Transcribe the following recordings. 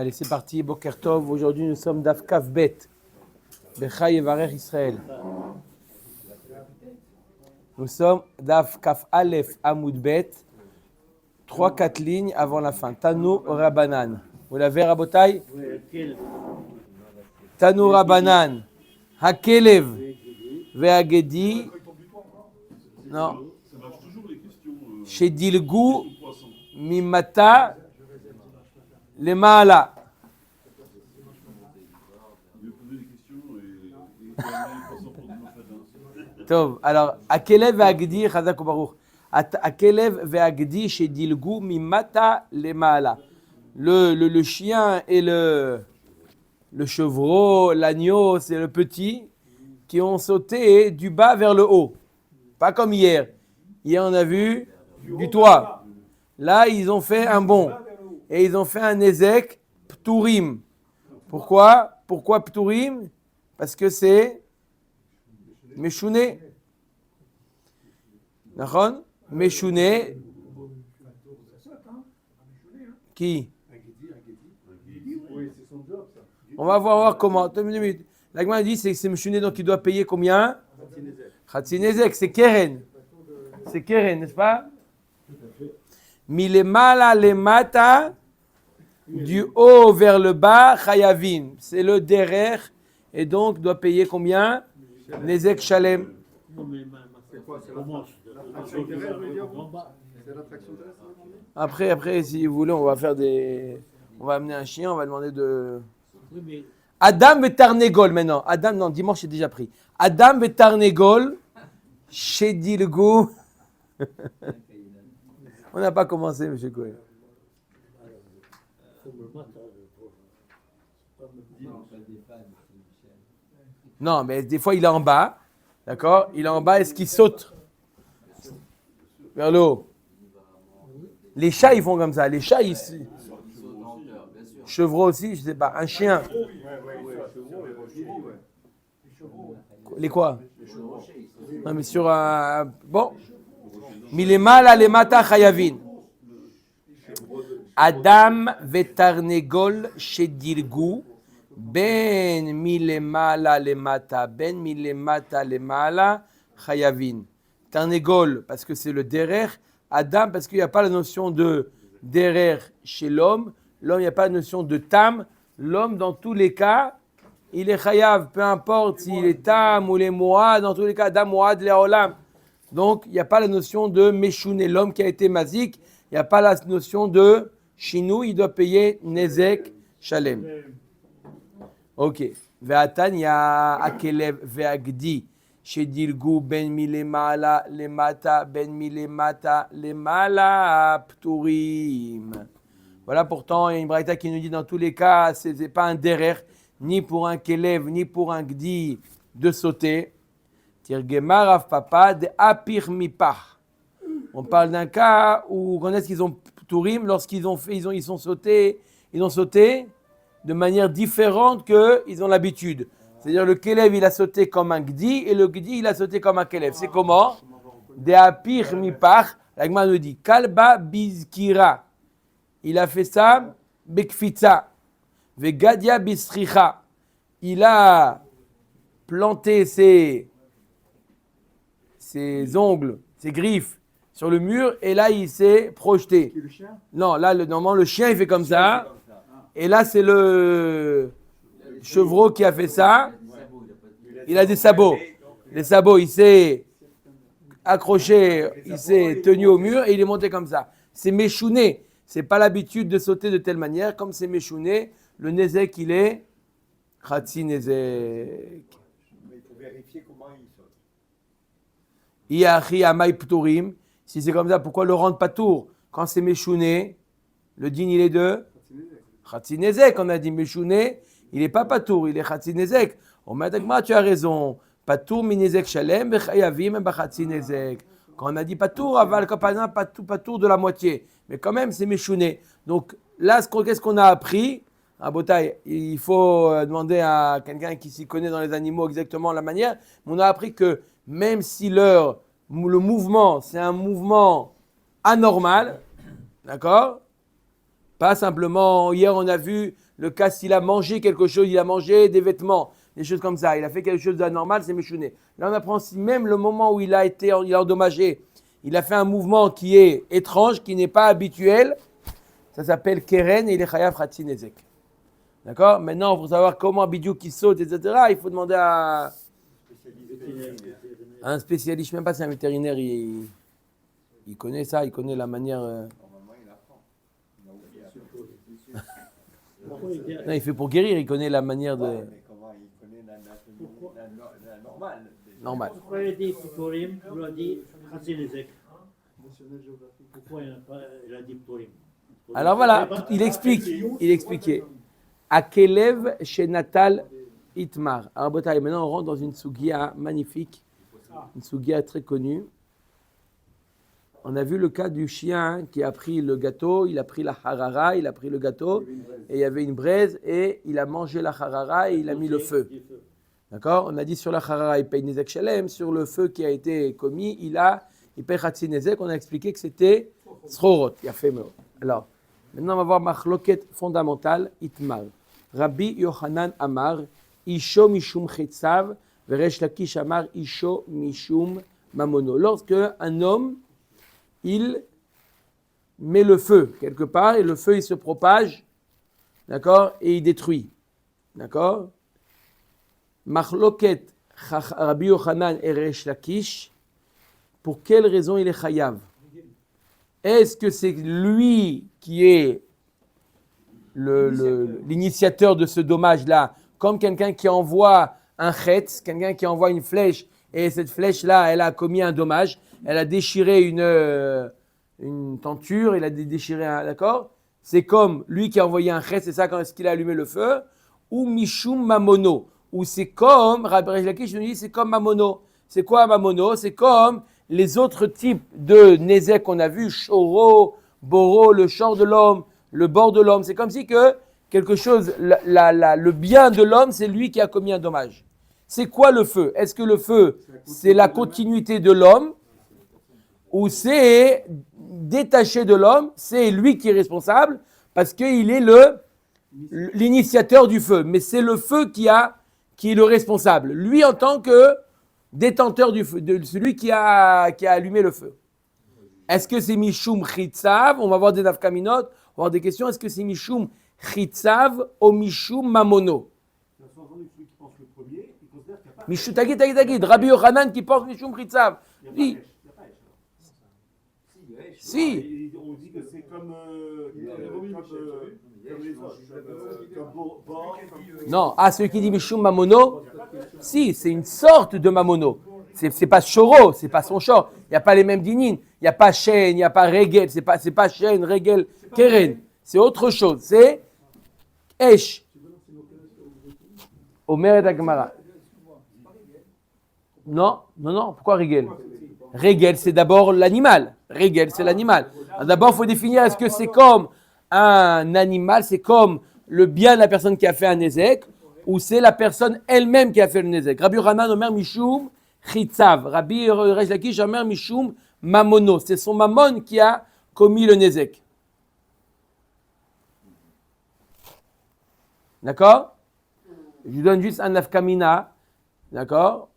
Allez, c'est parti, Boker Tov. Aujourd'hui, nous sommes Daf Kaf Bet, Bechai Yevarech Israël. Nous sommes Daf Kaf Aleph Amoud Bet, 3-4 lignes avant la fin. Tanu Rabanan. Vous l'avez, Rabotai? Tanu Rabanan. Hakelev Ve'agedi. Non. Shedilgu Mimata. Les Maala. Alors, Akelev ve'agdi, Chazak Baruch. Akelev ve'agdi chez Dilgu mimata les Maala. Le chien et le chevreau, l'agneau, c'est le petit, qui ont sauté du bas vers le haut. Pas comme hier. Hier, on a vu du toit. Là, ils ont fait un bond. Et ils ont fait un Nezek Pturim. Pourquoi Pturim? Parce que c'est Meshouné. D'accord? Meshouné. Qui? On va voir comment. 2 minutes. La Gemara dit que c'est Meshouné, donc il doit payer combien? Khatsi Nezek, c'est Keren. C'est Keren, n'est-ce pas? Milemala lemata. Du haut vers le bas, Chayavin, c'est le derer, et donc doit payer combien? Nezek Shalem. Après, si vous voulez, on va amener un chien, on va demander de. Adam et Tarnegol maintenant. Adam, non, dimanche c'est déjà pris. Adam et Tarnegol, Shedilgu. On n'a pas commencé, M. Cohen. Non, mais des fois il est en bas, d'accord? Il est en bas, est-ce qu'il saute vers le haut? Les chats ils font comme ça, les chats ils... Chevreau aussi, je sais pas, un chien. Les quoi? Non mais sur un... Bon. Milemala le mata chayavin. Adam vetarnegol shedirgu. Ben milemala lemata, ben milemata lemala, chayavin. Tarnegol, parce que c'est le derer. Adam, parce qu'il n'y a pas la notion de derer chez l'homme. L'homme, il n'y a pas la notion de tam. L'homme, dans tous les cas, il est chayav, peu importe s'il est tam ou les moad, dans tous les cas, adam, moad, les olam. Donc, il n'y a pas la notion de meshouné. L'homme qui a été mazik, il n'y a pas la notion de chinou, il doit payer nezek shalem. Ok. Ve'atanya akelev ve'agdi shedilgu ben milemala lemata ben milemata lemala pturim. Voilà, pourtant il y a une braïta qui nous dit dans tous les cas ce n'est pas un derer ni pour un kelev ni pour un gdi de sauter. Tirgema Rav Papa de apir mipah. On parle d'un cas où on connaît qu'ils ont pturim lorsqu'ils ont sauté de manière différente qu'ils ont l'habitude. C'est-à-dire le Kelev, il a sauté comme un Gdi et le Gdi, il a sauté comme un Kelev. C'est comment? De apir mipach. La Gemara nous dit Kalba bizkira. Il a fait ça bekfitza. Vegadia bistricha. Il a planté ses ongles, ses griffes sur le mur et là il s'est projeté. Non, là normalement le chien il fait comme ça. Et là, c'est le chevreau qui a fait ça. Il a des sabots. Les sabots, il s'est accroché, il s'est tenu au mur et il est monté comme ça. C'est méchouné. C'est pas l'habitude de sauter de telle manière. Comme c'est méchouné, le nezek, il est Khatsi nezek. Mais il faut vérifier comment il saute. Iachi amay pturim. Si c'est comme ça, pourquoi le rendre patour? Quand c'est méchouné, le din, il est de Khatsi nezek, on a dit Meshouné, il n'est pas patour, il est Khatsi nezek. On m'a dit que tu as raison. Patour mi nezek shalem, bechayavim b'Khatsi nezek. Quand on a dit patour, aval kapana, patour de la moitié. Mais quand même, c'est Meshouné. Donc là, qu'est-ce qu'on a appris? À Botaï, il faut demander à quelqu'un qui s'y connaît dans les animaux exactement la manière. Mais on a appris que même si le mouvement, c'est un mouvement anormal, d'accord? Pas simplement, hier on a vu le cas s'il a mangé quelque chose, il a mangé des vêtements, des choses comme ça, il a fait quelque chose d'anormal, c'est méchouné. Là, on apprend si même le moment où il a endommagé, il a fait un mouvement qui est étrange, qui n'est pas habituel, ça s'appelle keren et il est chayav chatzin nezek. D'accord? Maintenant, pour savoir comment Bidiou qui saute, etc., il faut demander à un spécialiste. Je ne sais même pas si un vétérinaire, il connaît ça, il connaît la manière. Normalement, il apprend. Non, il fait pour guérir, il connaît la manière de. Ouais, mais comment il connaît la normale. Normal. Pourquoi il a dit Purim, il a dit Khatzinezek? Pourquoi il a dit Purim? Alors voilà, il expliquait. Akelev chez Natal Itmar. Alors maintenant on rentre dans une sugia magnifique, une sugia très connue. On a vu le cas du chien qui a pris le gâteau, il a pris la harara, il a pris le gâteau, et il y avait une braise, et il a mangé la harara et il a mis le feu. D'accord? On a dit sur la harara, il paye nezek shalem, sur le feu qui a été commis, il paye chatzi nezek. On a expliqué que c'était srorot, il a fait mort. Alors, maintenant on va voir machloket fondamentale, itmar. Rabbi Yochanan Amar, Isho Mishum Chetzav, Veresh Lakish Amar, Isho Mishum Mamono. Lorsque un homme, il met le feu quelque part, et le feu il se propage, d'accord, et il détruit, d'accord. Machloket Rabbi Yochanan et Veresh Lakish, pour quelle raison il est chayav? Est-ce que c'est lui qui est l'initiateur de ce dommage-là, comme quelqu'un qui envoie un chetz, quelqu'un qui envoie une flèche, et cette flèche-là, elle a commis un dommage, elle a déchiré une tenture, elle a déchiré un, d'accord? C'est comme lui qui a envoyé un chetz, c'est ça quand est-ce qu'il a allumé le feu, ou mishum mamono, ou c'est comme, Rabbi Lakish nous dit, c'est comme mamono. C'est quoi mamono? C'est comme les autres types de nezek qu'on a vu, choro, boro, le chor de l'homme, le bord de l'homme. C'est comme si que quelque chose, le bien de l'homme, c'est lui qui a commis un dommage. C'est quoi le feu? Est-ce que le feu, c'est la continuité de l'homme, ou c'est détaché de l'homme, c'est lui qui est responsable, parce qu'il est l'initiateur du feu. Mais c'est le feu qui est le responsable. Lui en tant que détenteur du feu, de celui qui a allumé le feu. Est-ce que c'est Mishum Chitzav? On va voir des nafkaminot, on va voir des questions. Est-ce que c'est Mishum Chitzav ou Mishum Mamono? Mishum Tagid. Rabbi Yochanan qui pense Mishum Chitzav. Oui. Si. On dit que c'est comme les autres. Non, celui qui dit Mishum Mamono, si, c'est une sorte de Mamono. C'est pas Choro, c'est pas son chor. Il n'y a pas les mêmes dinines. Il n'y a pas Shen, il n'y a pas Regel. C'est pas Shen, Regel, Keren. C'est autre chose. C'est Esh. Omer et Agmara. Non. Pourquoi Regel? Regel, c'est d'abord l'animal. Regel, c'est l'animal. D'abord, il faut définir est-ce que c'est comme un animal, c'est comme le bien de la personne qui a fait un nezek, ou c'est la personne elle-même qui a fait le nezek. Rabbi Yochanan Omer Mishum Chitzav. Rabbi Resh Lakish Omer Mishum Mamono. C'est son mamon qui a commis le nezek. D'accord? Je vous donne juste un nafkamina. D'accord?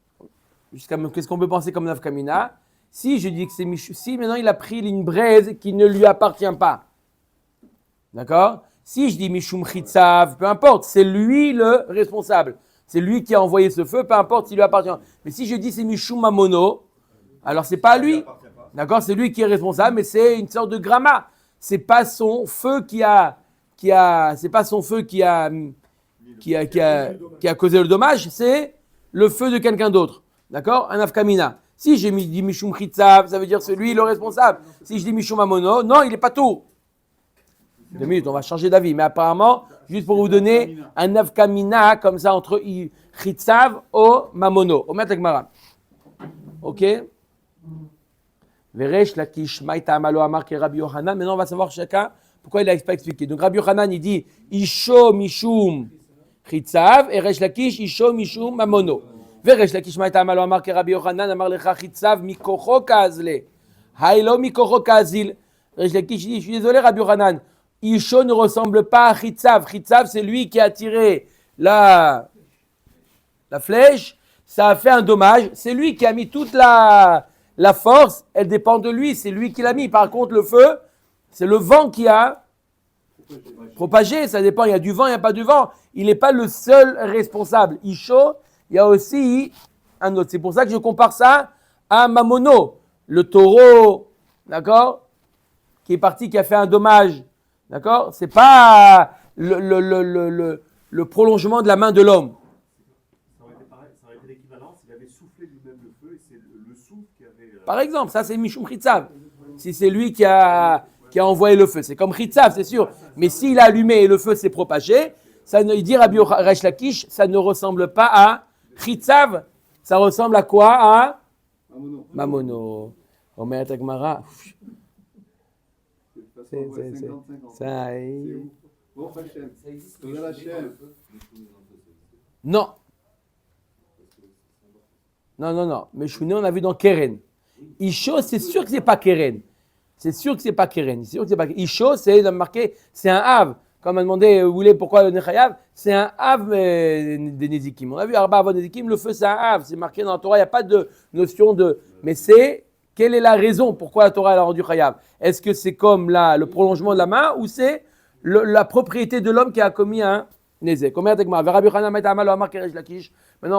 Qu'est-ce qu'on peut penser comme nafkamina? Si je dis que c'est Mishum, si maintenant il a pris une braise qui ne lui appartient pas. D'accord? Si je dis Mishum Chitzav, peu importe, c'est lui le responsable. C'est lui qui a envoyé ce feu, peu importe s'il lui appartient. Mais si je dis c'est Mishum Mamono, alors c'est pas lui. D'accord? C'est lui qui est responsable, mais c'est une sorte de gramma. C'est pas son feu c'est pas son feu qui a causé le dommage, c'est le feu de quelqu'un d'autre. D'accord? Un afkamina. Si j'ai dit Mishum Chitzav, ça veut dire c'est lui le responsable. Si je dis Mishum Mamono, non, il n'est pas tout. 2 minutes, on va changer d'avis. Mais apparemment, juste pour vous donner un nafkamina comme ça entre Chitzav ou Mamono. Au maître Gemara. Ok? Veresh Lakish Maïta Amalo Amar ke Rabbi Yochanan. Maintenant, on va savoir chacun pourquoi il n'a pas expliqué. Donc, Rabbi Yochanan, il dit Isho Mishum Chitzav et Resh Lakish Isho Mishum Mamono. Veresh Lakish Maïta Amalo Amar ke Rabbi Yochanan Amar Lecha Chitzav Mikocho Kazle. Haïlo Mikocho Kazil. Resh Lakish dit, je suis désolé Rabbi Yochanan. Isho ne ressemble pas à Chitzav. Chitzav, c'est lui qui a tiré la flèche. Ça a fait un dommage. C'est lui qui a mis toute la force. Elle dépend de lui. C'est lui qui l'a mis. Par contre, le feu, c'est le vent qui a propagé. Ça dépend. Il y a du vent, il n'y a pas du vent. Il n'est pas le seul responsable. Isho, il y a aussi un autre. C'est pour ça que je compare ça à Mamono, le taureau, d'accord, qui est parti, qui a fait un dommage, d'accord. C'est pas le prolongement de la main de l'homme. Ça aurait été pareil, ça aurait été l'équivalent s'il avait soufflé lui-même le feu et c'est le souffle qui avait. Par exemple, ça c'est Mishum Chitzav. Si c'est lui qui a envoyé le feu, c'est comme Chitzav, c'est sûr. Mais s'il a allumé et le feu s'est propagé, ça ne dit Rabbi Resh Lakish, ça ne ressemble pas à Chitzav. Ça ressemble à quoi? À Mamono. Omer Tagmara. Ça. Non. Non. Mais Shouné, on a vu dans Keren. Isho, c'est sûr que c'est pas Keren. C'est sûr que c'est pas Keren. Isho, c'est marqué, c'est un Av. Comme on a demandé, vous voulez pourquoi le Nechayav? C'est un Av des Nezikim. On a vu Arba Avot Nezikim, le feu c'est un Av. C'est marqué dans la Torah, il n'y a pas de notion de. Mais c'est, quelle est la raison pourquoi la Torah l'a rendu Chayav? Est-ce que c'est comme le prolongement de la main ou c'est la propriété de l'homme qui a commis un Nezek? Maintenant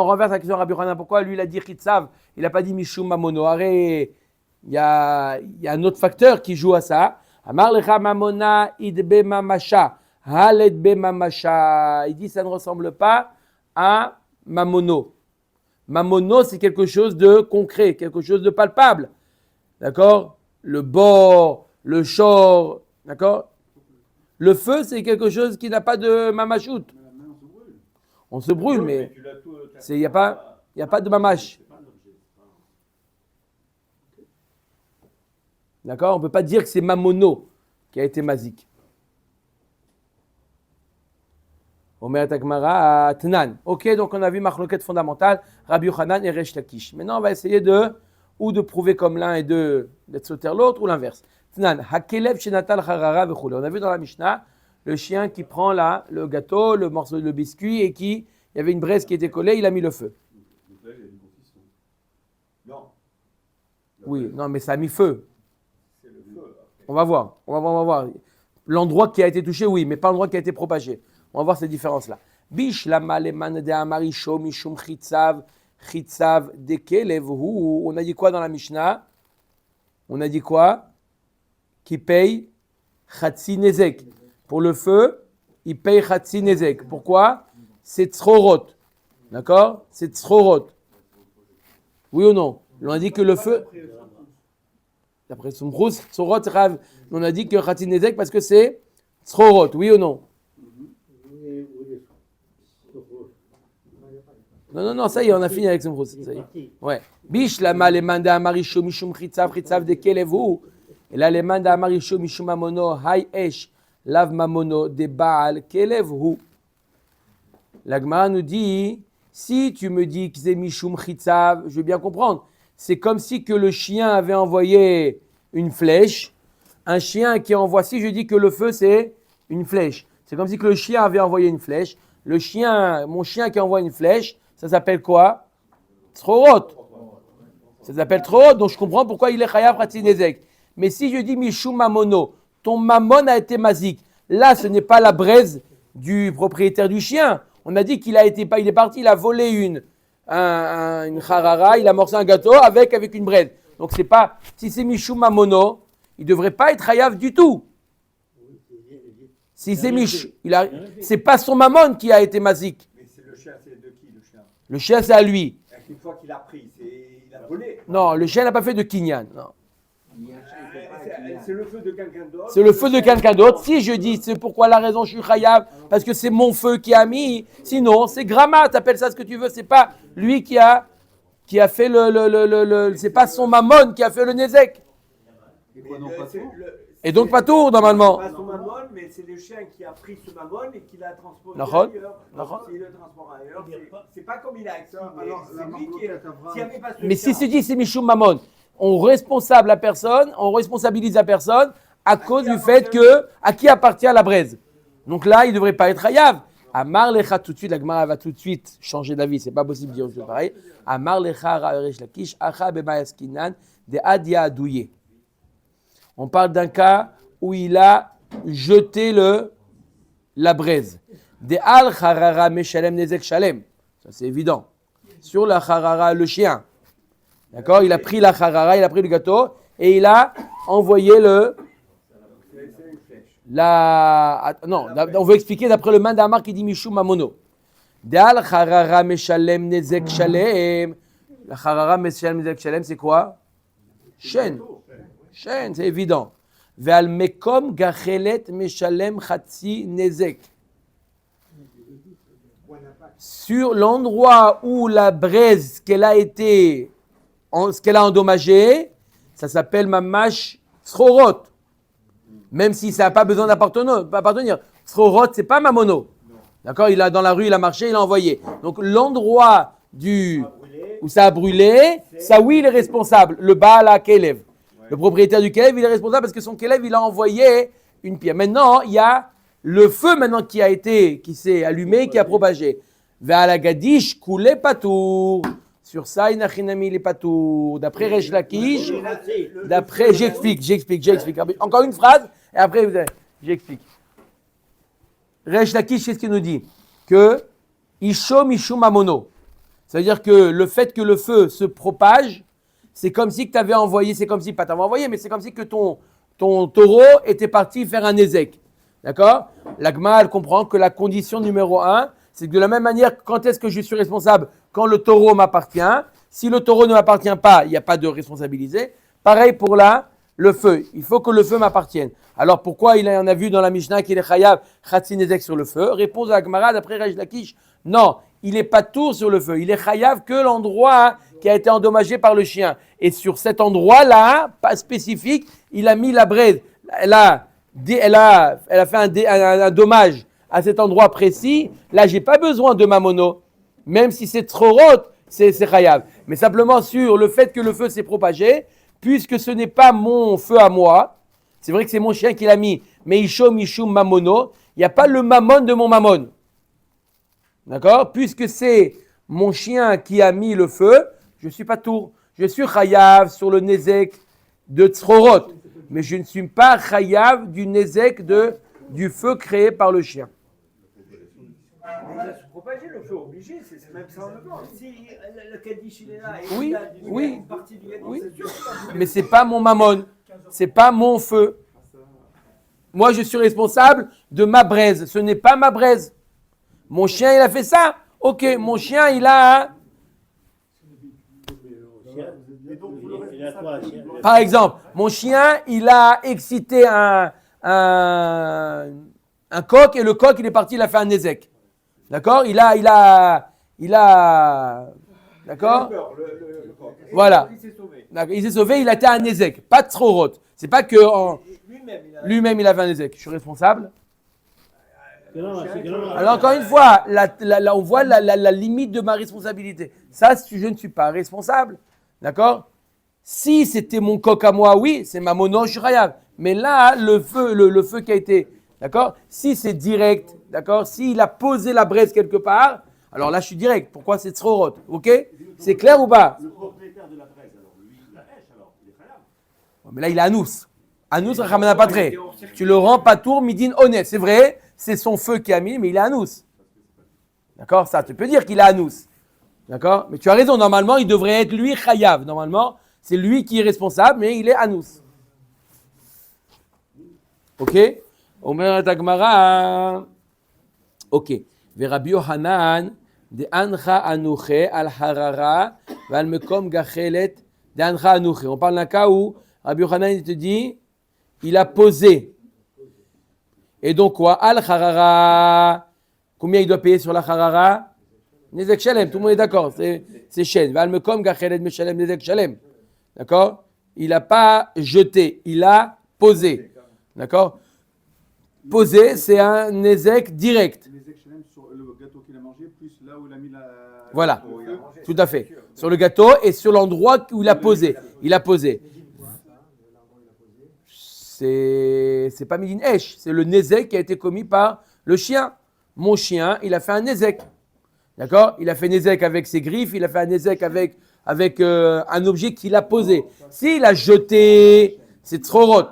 on renverse la question à Rabbi Hanan. Pourquoi lui il a dit Chitzav? Il n'a pas dit Mishum Mamono. Il y a un autre facteur qui joue à ça. Amar lecha mamona idbe mamasha. Il dit ça ne ressemble pas à Mamono. Mamono, c'est quelque chose de concret, quelque chose de palpable. D'accord? Le bord, le shor, d'accord? Le feu, c'est quelque chose qui n'a pas de mamachout. On se brûle, mais il n'y a pas de mamash. D'accord? On ne peut pas dire que c'est Mamono qui a été mazik. Omer Takmara Tnan. Ok, donc on a vu marloquette fondamentale, Rabbi Yochanan et Resh Lakish. Maintenant, on va essayer de prouver comme l'un et d'être sauter l'autre, ou l'inverse. Tnan. Hakelev shenatal harara vechule. On a vu dans la Mishnah le chien qui prend le gâteau, le morceau de biscuit et il y avait une braise qui était collée, il a mis le feu. Donc là, il y a une consition. Non. Oui, non, mais ça a mis feu. C'est le feu. On va voir. L'endroit qui a été touché, oui, mais pas l'endroit qui a été propagé. On va voir ces différences-là. Bish lama leman de amarisho mishum chitzav de kelev hu. On a dit quoi dans la Mishnah? On a dit quoi? Qui paye chatsi nezek. Pour le feu, il paye chatsi nezek. Pourquoi? C'est tzrorot. D'accord? C'est tzrorot. Oui ou non? On a dit que le feu. D'après Soumbrous, tzrorot, on a dit que chatsi nezek parce que c'est tzrorot. Oui ou non? Non, ça y est, on a fini avec Soumbrous. Ouais. Bish la malemanda amarisho mishum chitzav de kelevu. Et là, les manda amarisho mishum mamono hay esh lav mamono de baal kelevu. La Gemara nous dit, si tu me dis que c'est mishum chitzav, je vais bien comprendre. C'est comme si que le chien avait envoyé une flèche. Un chien qui envoie, si je dis que le feu c'est une flèche, c'est comme si que le chien avait envoyé une flèche. Mon chien qui envoie une flèche, ça s'appelle quoi? Tzrorot. Ça s'appelle Tzrorot, donc je comprends pourquoi il est chayav chatsi nezek. Mais si je dis mishum mamono, ton mamon a été mazik, là ce n'est pas la braise du propriétaire du chien. On a dit il est parti, il a volé une charara, il a morcé un gâteau avec une braise. Donc c'est pas, si c'est mishum mamono, il ne devrait pas être chayav du tout. Si c'est c'est pas son mammon qui a été mazik. Mais c'est le chien, c'est de qui le chien? Le chien, c'est à lui. Une fois qu'il a pris, il a volé. Non, le chien n'a pas fait de kinyan. Non. C'est le feu de quelqu'un d'autre. C'est le feu de quelqu'un d'autre. Si je dis, c'est pourquoi la raison je suis chayav, parce que c'est mon feu qui a mis. Sinon, c'est Grama, t'appelles ça ce que tu veux. C'est pas lui qui a fait c'est pas son mammon qui a fait le nezek. Et donc pas tour normalement. Pas son mammon, mais c'est le chien qui a pris ce mammon et qui l'a transporté Nahon. ailleurs. S'il le transporte ailleurs, c'est pas comme il a accepté. C'est lui qui s'il n'y avait pas ce Mais si chien, c'est dit c'est Mishum Mammon, on responsabilise la personne à cause du fait que à qui appartient la braise. Donc là, il ne devrait pas être chayav. Amar lecha tout de suite, la Gemara va tout de suite changer d'avis, c'est pas possible de dire chose pareil. Amar lecha Resh Lakish acha bebayaskinan de adia adouye. On parle d'un cas où il a jeté la braise. De al charara meshalem nezek shalem. Ça c'est évident. Sur la charara, le chien. D'accord? Il a pris la charara, il a pris le gâteau et il a envoyé non, on veut expliquer d'après le Mandamar qui dit Mishum Mamono. De al charara meshalem nezek shalem. La charara meshalem nezek shalem, c'est quoi? Chêne. Chêne, c'est évident. Ve'al mekom gachelet meshalem chatzi nezek. Sur l'endroit où la braise qu'elle a été, ce qu'elle a endommagé, ça s'appelle mamash srorot. Même si ça n'a pas besoin d'appartenir. Srorot, c'est pas mamono. D'accord? Il a dans la rue, il a marché, il a envoyé. Donc l'endroit où ça a brûlé, ça oui, il est responsable. Le Baal à Kelev. Le propriétaire du Kelev, il est responsable parce que son Kelev, il a envoyé une pierre. Maintenant, il y a le feu maintenant qui s'est allumé, qui a propagé. Ve'al agadish koulé patour. Sur ça, inachinami les patour. D'après Resh Lakish, j'explique. Encore une phrase, et après, j'explique. Resh Lakish, qu'est-ce qu'il nous dit? Que Isho Mishum Mamono. Ça veut dire que le fait que le feu se propage, c'est comme si tu avais envoyé, c'est comme si, pas t'avais envoyé, mais c'est comme si que ton taureau était parti faire un ézec. D'accord? L'Agma, elle comprend que la condition numéro 1, c'est que de la même manière, quand est-ce que je suis responsable? Quand le taureau m'appartient. Si le taureau ne m'appartient pas, il n'y a pas de responsabilité. Pareil pour le feu. Il faut que le feu m'appartienne. Alors pourquoi il en a vu dans la Mishnah qu'il est chayav chatzi nezek sur le feu? Réponse à Agmara d'après Resh Lakish. Non, il n'est pas tour sur le feu. Il est chayav que l'endroit qui a été endommagé par le chien. Et sur cet endroit-là, pas spécifique, il a mis la braise. Elle a fait un dommage à cet endroit précis. Là, j'ai pas besoin de mamono. Même si c'est trop rot, c'est chayav. Mais simplement sur le fait que le feu s'est propagé, puisque ce n'est pas mon feu à moi, c'est vrai que c'est mon chien qui l'a mis, mais Isho Mishum Mamono, il n'y a pas le mamon de mon mamon. D'accord? Puisque c'est mon chien qui a mis le feu, je ne suis pas tour. Je suis chayav sur le nezek de Tzrorot, mais je ne suis pas chayav du nezek du feu créé par le chien. Mais il a se propager le feu obligé, c'est même ça en le blanc. Si le Kaddish il est là et Oui, il a oui, une partie du Kaddish, oui. c'est sûr qu'il va Mais c'est pas mon mamon, c'est pas mon feu. Moi, je suis responsable de ma braise. Ce n'est pas ma braise. Mon chien, il a fait ça. Ok, mon chien, il a. Par exemple, mon chien, il a excité un coq et le coq, il est parti, il a fait un ézec. D'accord? Il a. D'accord? le corps. Voilà. Il s'est sauvé. Il s'est sauvé, il a été un ézec. Pas de Tzrorot. C'est pas que lui-même il a fait un ézec. Je suis responsable. Alors encore une fois, on voit la limite de ma responsabilité. Ça, je ne suis pas responsable. D'accord? Si c'était mon coq à moi, oui, c'est ma mono, je suis chayav. Mais là, le feu qui a été, d'accord? Si c'est direct, d'accord? S'il a posé la braise quelque part, alors là, je suis direct. Pourquoi c'est tzrorot? Ok? C'est clair ou pas? Le propriétaire de la braise, alors lui, la hèche, alors, il est chayav. Mais là, il est anous. Anous, rachamana patre. Tu le rends pas tour, midin honnête. C'est vrai, c'est son feu qui a mis, mais il est anous. D'accord? Ça, tu peux dire qu'il est anous. D'accord? Mais tu as raison, normalement, il devrait être lui chayav. Normalement, c'est lui qui est responsable, mais il est anous. Ok? Omer Tagmara. Ok. Rabbi Yohanan, de ancha anuche al harara, val mekom gachelet, de ancha anuche. On parle d'un cas où Rabbi Yohanan il te dit, il a posé. Et donc quoi? Al harara. Combien il doit payer sur la harara? Nezek shalem. Tout le monde est d'accord. C'est shen. Val mekom gachelet meshalem nezek shalem. D'accord? Il n'a pas jeté, il a posé. D'accord? Poser, c'est un nezek direct. Nezek shalem sur le gâteau qu'il a mangé, plus là où il a mis la. Voilà, tout à fait. Sur le gâteau et sur l'endroit où il a posé. Il a posé. c'est pas midin esh, c'est le nezek qui a été commis par le chien. Mon chien, il a fait un nezek. D'accord? Il a fait nezek avec ses griffes, il a fait un nezek avec un objet qu'il a posé. S'il a jeté, c'est tzrorot.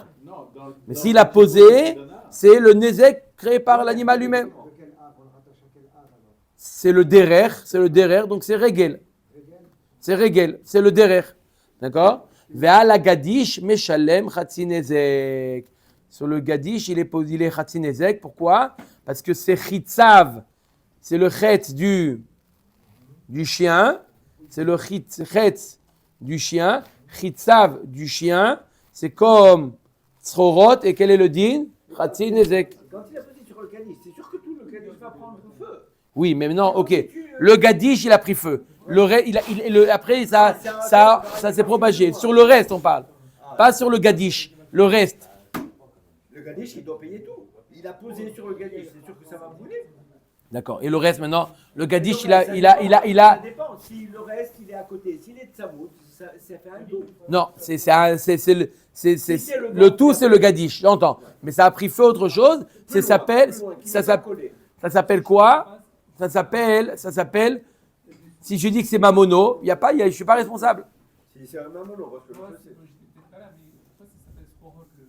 Mais s'il a posé, c'est le nezek créé par l'animal lui-même. C'est le derer, donc c'est regel. C'est regel, c'est le derer. D'accord? Ve'al agadish meshalem chatzi nezek. Sur le gadish, il est chatzi nezek. Pourquoi? Parce que c'est chitzav, c'est le chetz du chien. C'est le chetz du chien. Chitzav du chien, c'est comme tzrorot. Et quel est le din? Chatzi nezek. Quand il a posé sur le Kaddish, c'est sûr que tout le Kaddish va prendre feu. Oui, mais non, ok. Le gadish, il a pris feu. Après, ça s'est propagé. Sur le reste, on parle. Pas sur le gadish. Le reste. Le Kaddish, il doit payer tout. Il a posé sur le Kaddish, c'est sûr que ça va brûler. D'accord. Et le reste, maintenant, le gadish, Ça il a. dépend. Si le reste, il est à côté. S'il est de Samoud, ça fait un dos. Non, le tout, c'est le gadish. J'entends. Mais ça a pris feu autre chose. Ça s'appelle quoi? Ça s'appelle. Si je dis que c'est ma mono, je suis pas responsable. Si c'est un mamono, parce que Moi, j'étais peut-être pas là, mais pourquoi ça s'appelle Sporok le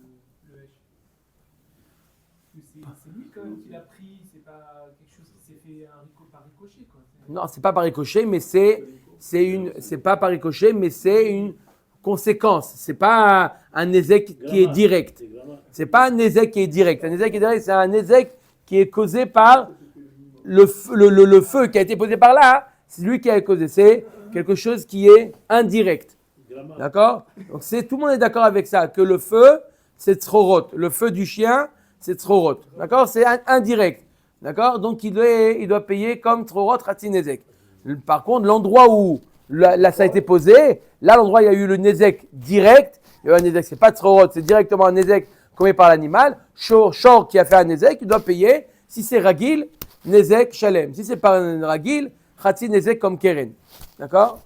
Hesh? C'est lui quand même qui l'a pris, c'est pas quelque chose qui s'est fait par ricochet, quoi. Non, c'est pas par ricochet, mais c'est pas par ricochet, mais c'est une conséquence. C'est pas un ézec qui est direct. C'est pas un ézec qui est direct. Un ézec qui est direct, c'est un ézec qui est causé par le feu qui a été posé par là. C'est lui qui a causé. C'est quelque chose qui est indirect. D'accord? Donc tout le monde est d'accord avec ça, que le feu, c'est tzrorot. Le feu du chien, c'est tzrorot. D'accord? C'est indirect. D'accord? Donc il doit payer comme tzrorot chatzi nezek. Par contre, l'endroit où là, ça a été posé, là, l'endroit où il y a eu le nezek direct, il y a eu un nezek, c'est pas tzrorot, c'est directement un nezek commis par l'animal. Shor qui a fait un nezek, il doit payer. Si c'est ragil, nezek shalem. Si c'est pas un ragil, chatzi nezek comme keren. D'accord?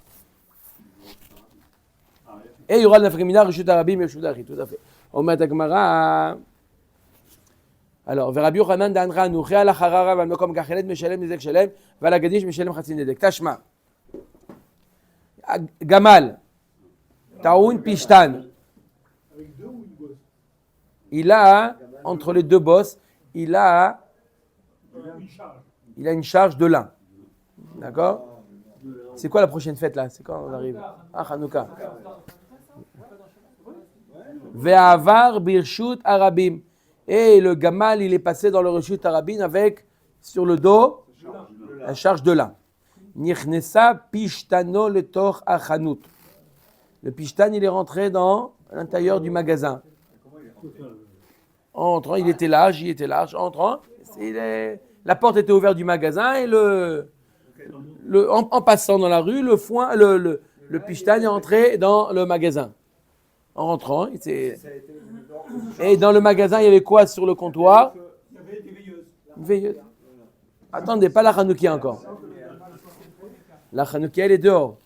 Et il y aura l'afrimina, reshut arabim, reshut achi, tout à fait. Omet Gemara. Alors, Rabbi Yochanan d'Anra, Nuchia la Harara, Valmekom Kachelet, Meshalem, Nezek Shalem, Valagadish, Meshalem, Chatzi Nezek. Tashma. Gamal. Taoun Pishtan. Il a, entre les deux bosses, il a une charge de lin. D'accord? C'est quoi la prochaine fête là? C'est quand on arrive? Ah, Hanouka. Ve'avar birshut arabim. Et le gamal, il est passé dans le reshut arabim avec, sur le dos, la charge de lin. Nichnesa pishtano letor achanut. Le pishtan, il est rentré dans l'intérieur du magasin. En entrant, il était large. En entrant, la porte était ouverte du magasin et en passant dans la rue, le pishtan est entré dans le magasin. En rentrant, et dans le magasin, il y avait quoi sur le comptoir? Il y avait des veilleuses. Une veilleuse. Attendez, pas la Hanoukia encore. La Hanoukia, elle est dehors.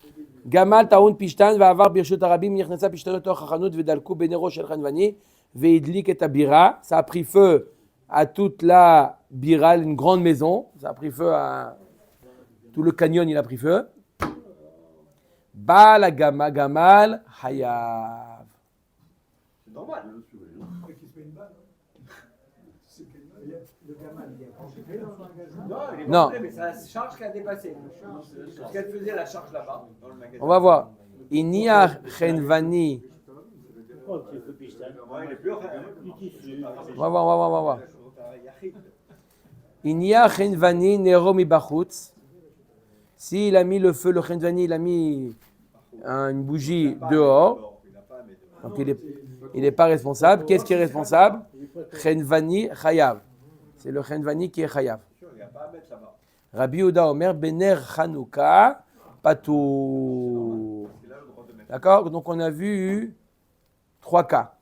Gamal taoun pishtan va avoir birshut arabim nichnesa pishtanot toch hachanut vedalku benero shel chanvani veidlik et abira. Ça a pris feu à toute la bira, une grande maison. Ça a pris feu à tout le canyon, il a pris feu. Ba la gamal hayav. c'est normal. Non. Mais c'est la charge qui a dépassé. Parce qu'elle faisait la charge là-bas, dans le magasin. On va voir. Inia chenvani. Oh, tu peux pistan. Ouais, il est plus Du tissu. On va voir. Inia chenvani nero mi bachutz. S'il a mis le feu, le chenvani, il a mis une bougie dehors. Donc il n'est pas responsable. Qu'est-ce qui est responsable? Chenvani chayav. C'est le chenvani qui est chayav. Rabbi Yehuda Omer Bener Chanouka Patour. D'accord? Donc on a vu 3 cas.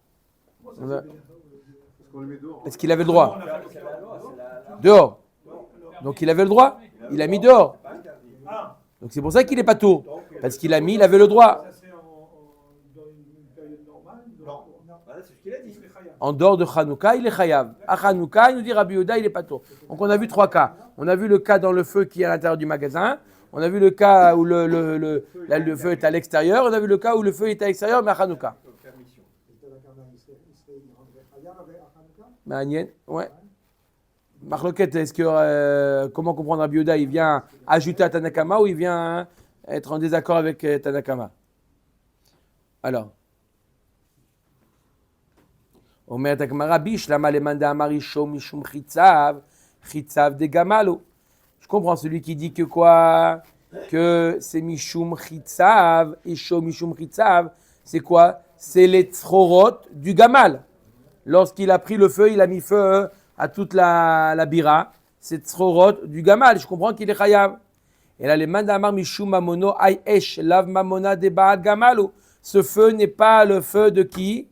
Est-ce qu'il avait le droit? Dehors. Donc il avait le droit. Il a mis dehors. Donc c'est pour ça qu'il est patour. Parce qu'il a mis, il avait le droit. Ça, c'est dans une période normale. Non, voilà, c'est ce qu'il a dit. en dehors de Hanouka, il est chayav. À Hanouka, il nous dit Rabbi Yehuda, il est pato. Donc on a vu 3 cas. On a vu le cas dans le feu qui est à l'intérieur du magasin. On a vu le cas où le feu est à l'extérieur. On a vu le cas où le feu est à l'extérieur, mais à Hanouka. Magnien, ouais. Marloquette, est-ce que comment comprendre Rabbi Yehuda? Il vient ajouter à Tanakama ou il vient être en désaccord avec Tanakama? Alors, Omer Takmara Bish, Lama Lemanda Amarisho Mishum Chitzav, Chitzav de Gamalo. Je comprends celui qui dit que quoi? Que c'est Mishum Chitzav et Sho Mishum Chitzav. C'est quoi? C'est les tzrorot du Gamal. Lorsqu'il a pris le feu, il a mis feu à toute la bira. C'est tzrorot du Gamal. Je comprends qu'il est chayav. Et là, les mandamar Mishum Mamono Ay Esh Lav Mamona de Baal Gamalo. Ce feu n'est pas le feu de qui?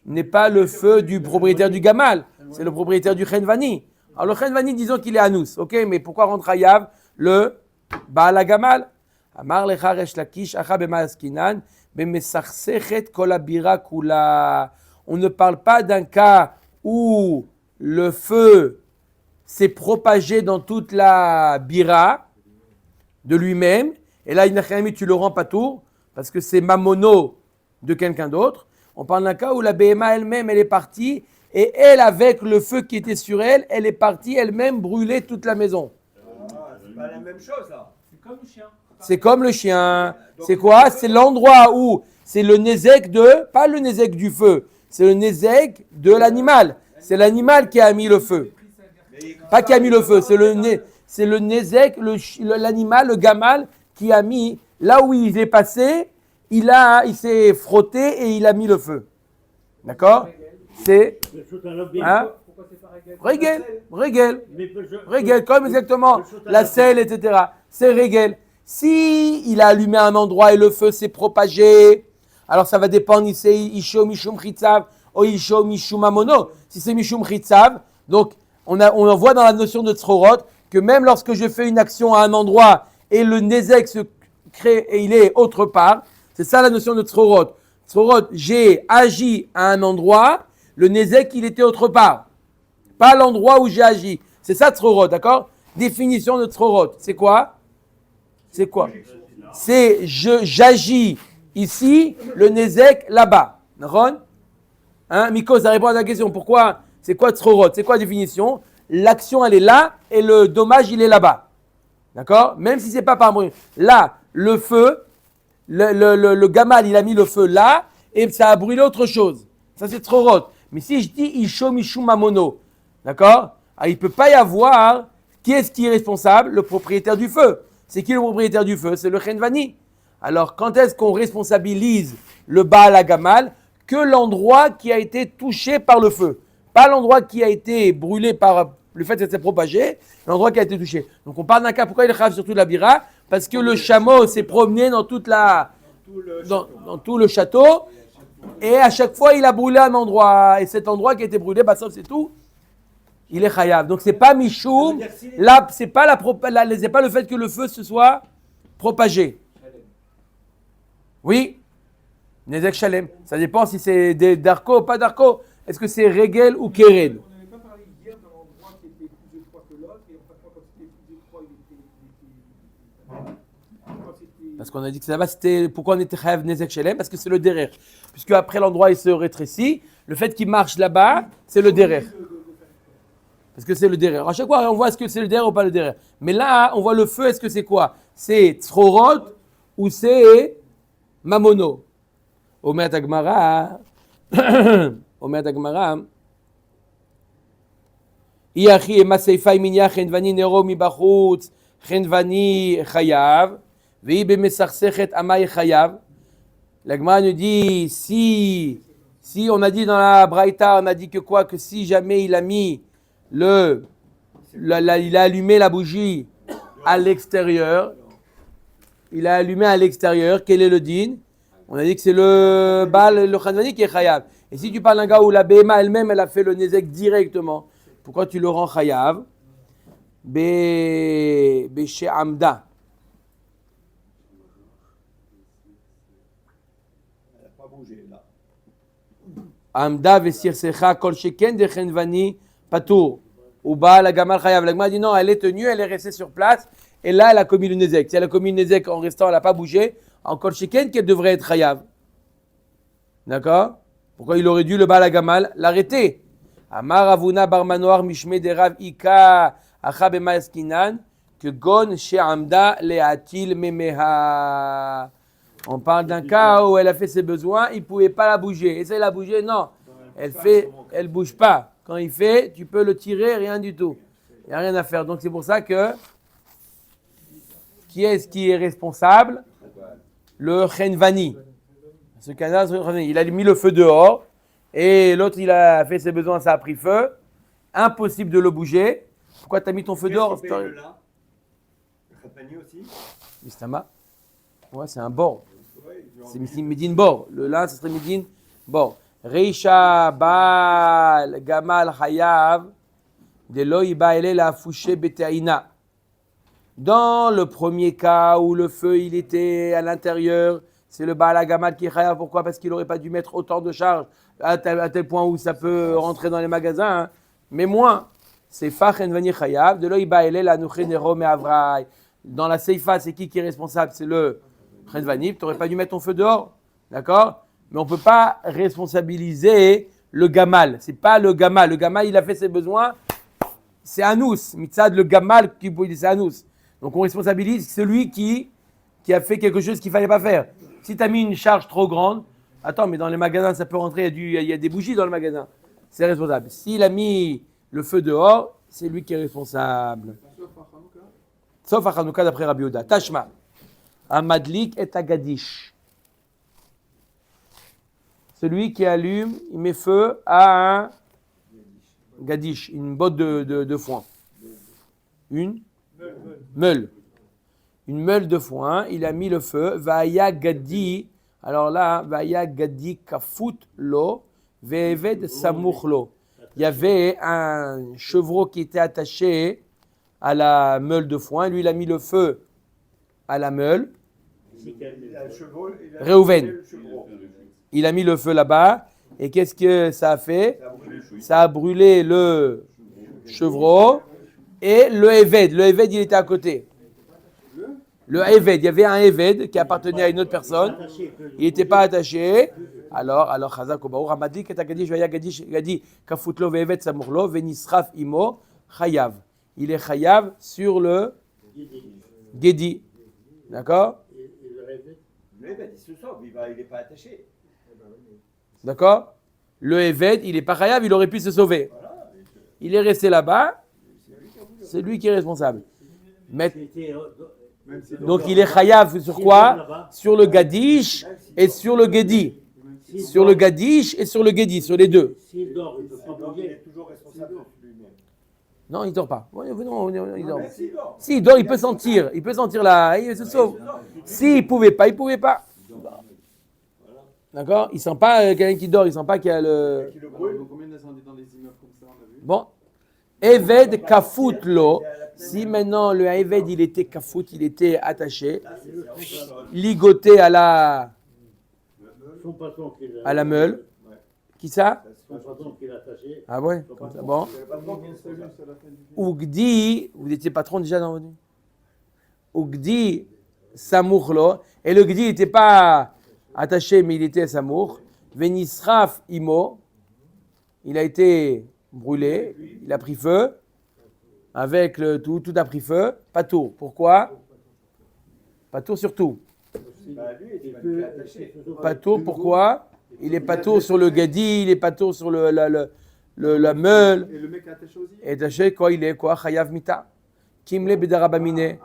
N'est pas le feu du propriétaire du Gamal. C'est le propriétaire du Chenvani. Alors le Chenvani, disons qu'il est Anous. Ok, mais pourquoi rendre chayav le Baal Gamal? Amar lecha resh lakish acha b'maaskinan b'mesachsechet kol habira kula. On ne parle pas d'un cas où le feu s'est propagé dans toute la bira de lui-même. Et là, tu le rends pas tour parce que c'est mamono de quelqu'un d'autre. On parle d'un cas où la BMA elle-même, elle est partie et elle, avec le feu qui était sur elle, elle est partie elle-même brûler toute la maison. C'est pas la même chose là. C'est comme le chien. C'est comme le chien. C'est quoi? C'est l'endroit où c'est le nézek pas le nézek du feu, c'est le nézek de l'animal. C'est l'animal qui a mis le feu. Pas qui a mis le feu, c'est le nézek, l'animal, le gamal qui a mis, là où il est passé, il s'est frotté et il a mis le feu. D'accord? C'est... Hein? Pourquoi c'est pas régal? Régel, comme exactement la selle, etc. C'est régel. Si il a allumé un endroit et le feu s'est propagé, alors ça va dépendre, il c'est Isho Mishum Chitzav ou Isho Mishum Amono. Si c'est Mishum Chitzav, donc on voit dans la notion de Tzrorot que même lorsque je fais une action à un endroit et le Nezek se crée et il est autre part, c'est ça la notion de Tzrorot. Tzrorot, j'ai agi à un endroit, le Nezek il était autre part. Pas l'endroit où j'ai agi. C'est ça Tzrorot, d'accord? Définition de Tzrorot, c'est quoi? C'est quoi? C'est j'agis ici, le Nezek là-bas. Ron? Hein, Miko, ça répond à la question. Pourquoi? C'est quoi Tzrorot? C'est quoi la définition? L'action elle est là et le dommage il est là-bas. D'accord? Même si c'est pas par bruit. Là, le feu, le gamal il a mis le feu là et ça a brûlé autre chose. Ça c'est Tzrorot. Mais si je dis Isho Mishum Mamono, d'accord? Ah, il ne peut pas y avoir qui est-ce qui est responsable? Le propriétaire du feu. C'est qui le propriétaire du feu? C'est le Chenvani. Alors, quand est-ce qu'on responsabilise le Baal Hagamal? Que l'endroit qui a été touché par le feu. Pas l'endroit qui a été brûlé par le fait que ça s'est propagé, l'endroit qui a été touché. Donc, on parle d'un cas, pourquoi il rave sur toute la bira? Parce que le chameau s'est promené dans tout le château, et à chaque fois, il a brûlé un endroit. Et cet endroit qui a été brûlé, bah ça, c'est tout. Il est chayav. Donc c'est pas Michoum, là c'est pas c'est pas le fait que le feu se soit propagé. Oui, Nezek Shalem. Ça dépend si c'est d'Arko ou pas d'Arko. Est-ce que c'est Regel ou Keren? On n'avait pas parlé hier d'un endroit qui était plus étroit que l'autre, et en fait, quand c'était plus étroit, Parce qu'on a dit que là-bas, c'était pourquoi on était chayav Nezek Shalem? Parce que c'est le derer. Puisque après l'endroit il se rétrécit, le fait qu'il marche là-bas, c'est le derer. Parce que c'est le derer. À chaque fois, on voit est-ce que c'est le derer ou pas le derer. Mais là, on voit le feu, est-ce que c'est quoi? C'est Tzrorot ou c'est Mamono? Omer Tagmara. Omer Tagmara. Iachi ema seifa iminya chenvani nero mi bachutz chenvani chayav vei bemesachsechet amay chayav. La Gemara nous dit si on a dit dans la Braïta, on a dit que quoi? Que si jamais il a mis il a allumé la bougie à l'extérieur. Il a allumé à l'extérieur. Quel est le din? On a dit que c'est le Baal, le Chenvani qui est chayav. Et si tu parles d'un gars où la BMA elle-même, elle a fait le Nezek directement, pourquoi tu le rends chayav? Beshe Amda. Elle n'a pas bougé là. Amda vesirsecha kol sheken de chenvani patour. Ou ba la gamal chayav. La Gemara dit non, elle est tenue, elle est restée sur place. Et là, elle a commis le nezek. Si elle a commis le nezek en restant, elle n'a pas bougé. En kol sheken, qu'elle devrait être chayav. D'accord? Pourquoi il aurait dû le Baal Gamal l'arrêter? Amar Avuna bar Manoar mishme de Rav Ika acha bema eskinan que gon she'amda le'atil memeha. On parle d'un cas où elle a fait ses besoins, il ne pouvait pas la bouger. Essaye de la bouger, non. Elle bouge pas. Quand il fait, tu peux le tirer, rien du tout. Il n'y a rien à faire. Donc c'est pour ça que qui est-ce qui est responsable? Le Chenvani. Ce cas-là, il a mis le feu dehors et l'autre il a fait ses besoins, ça a pris feu. Impossible de le bouger. Pourquoi tu as mis ton feu dehors? Le là. Le Khatani aussi. Mistama. Ouais, c'est un bord. C'est Midin bord. Le là, ce serait Midin bord. Reisha Baal Gamal Hayav de Loïba elle la fouché Beteaina. Dans le premier cas où le feu il était à l'intérieur, c'est le Baal Gamal qui est Hayav. Pourquoi? Parce qu'il n'aurait pas dû mettre autant de charge à tel point où ça peut rentrer dans les magasins, hein. Mais moins. C'est Fachen Vani Hayav de Loïba elle la Nuchenero Me Avrai. Dans la Seifa, c'est qui est responsable? C'est le Chenvani. Tu n'aurais pas dû mettre ton feu dehors. D'accord? Mais on ne peut pas responsabiliser le Gamal. Ce n'est pas le Gamal. Le Gamal, il a fait ses besoins. C'est Anous. Mitzad, le Gamal, c'est Anous. Donc on responsabilise celui qui a fait quelque chose qu'il ne fallait pas faire. Si tu as mis une charge trop grande, attends, mais dans les magasins, ça peut rentrer, il y a des bougies dans le magasin. C'est responsable. S'il a mis le feu dehors, c'est lui qui est responsable. Sauf à Hanouka d'après Rabbi Yehuda. Tashma. Amadlik et Agadish. Celui qui allume, il met feu à un gadish, une botte de foin. Une meule. Une meule de foin, il a mis le feu. Vaya gadi. Alors là, Vaya gadi kafut lo, ve'eved samuch lo. Il y avait un chevreau qui était attaché à la meule de foin. Lui, il a mis le feu à la meule. Réhouven. Il a mis le feu là-bas. Et qu'est-ce que ça a fait? Ça a brûlé le chevreau et le Eved. Le Eved, il était à côté. Le Eved, il y avait un Eved qui appartenait à une autre personne. Il n'était pas attaché. Alors, Chazak Obaour, Amadik et Agadish, Vaya Gadish, Gadi, Kafutlo, Ve'eved, Samurlo, Venisraf, Imo, Chayav. Il est Chayav sur le Gedi. D'accord? Le Eved, il se sauve, il n'est pas attaché. D'accord? Le Eved, il n'est pas Chayav, il aurait pu se sauver. Il est resté là-bas. C'est lui qui est responsable. Mais, donc il est Chayav sur quoi? Sur le Gadish et sur le Gedi. Sur le Gadish et sur le Gedi, sur les deux. S'il dort, il ne peut pas Il est bouger. toujours responsable de lui-même. Non, il ne dort pas. Non, il dort. S'il dort. S'il dort, il peut sentir. Il peut sentir là, il se sauve. S'il ne pouvait pas, il ne pouvait pas. D'accord? Il ne sent pas quelqu'un qui dort, il ne sent pas qu'il y a le... Qui le brûle. Combien d'incendies dans les immeubles comme ça on a vu? Bon. Eved kafut lo. Si maintenant le Eved, il était kafut, il était attaché, ligoté à la Son patron qui l'a- à la meule. Qui ça? Son patron qui l'a attaché. Ah ouais? Comme ça, bon. C'est la fin du film. Ugdi, vous étiez patron déjà dans votre vie? Ugdi samourlo. Et le Gdi n'était pas attaché, mais il était samour. Venisraf imo. Il a été brûlé, il a pris feu. Avec le tout a pris feu. Pas tout. Pourquoi? Pas tout sur tout. Bah, lui, il est attaché. Pas tout, pourquoi? Il est pas tout sur le Gadi, il est pas tout sur la meule. Et le mec est attaché aussi? Et attaché, quoi, il est quoi? Chayav mita. Kimle bedarabamine.